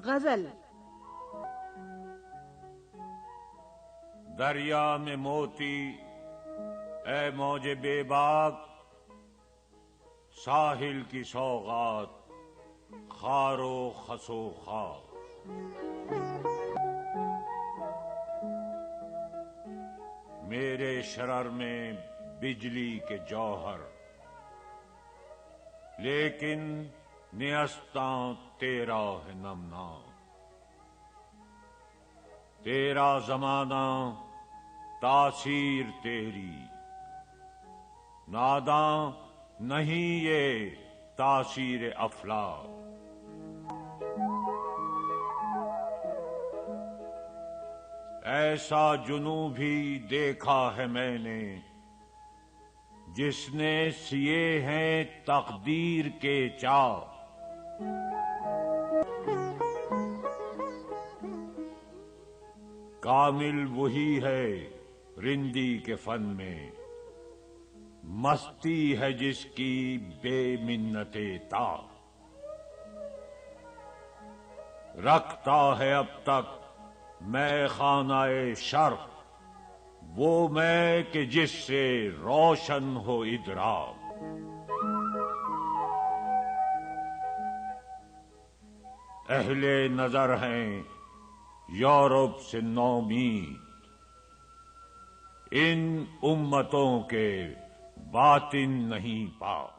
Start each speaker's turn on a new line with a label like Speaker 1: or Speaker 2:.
Speaker 1: غزل۔
Speaker 2: دریا میں موتی اے موج بے باک، ساحل کی سوغات خار و خس و خار۔ میرے شرر میں بجلی کے جوہر، لیکن نیستاں تیرا ہے نمنام۔ تیرا زمانہ تاثیر تیری، ناداں نہیں یہ تاثیر افلاک۔ ایسا جنوں بھی دیکھا ہے میں نے، جس نے سیے ہیں تقدیر کے چاک۔ کامل وہی ہے رندی کے فن میں، مستی ہے جس کی بے منت طاق۔ رکھتا ہے اب تک میں خانہ شرق، وہ میں کہ جس سے روشن ہو ادراک۔ اہل نظر ہیں یورپ سے نومید، ان امتوں کے باطن نہیں پاک۔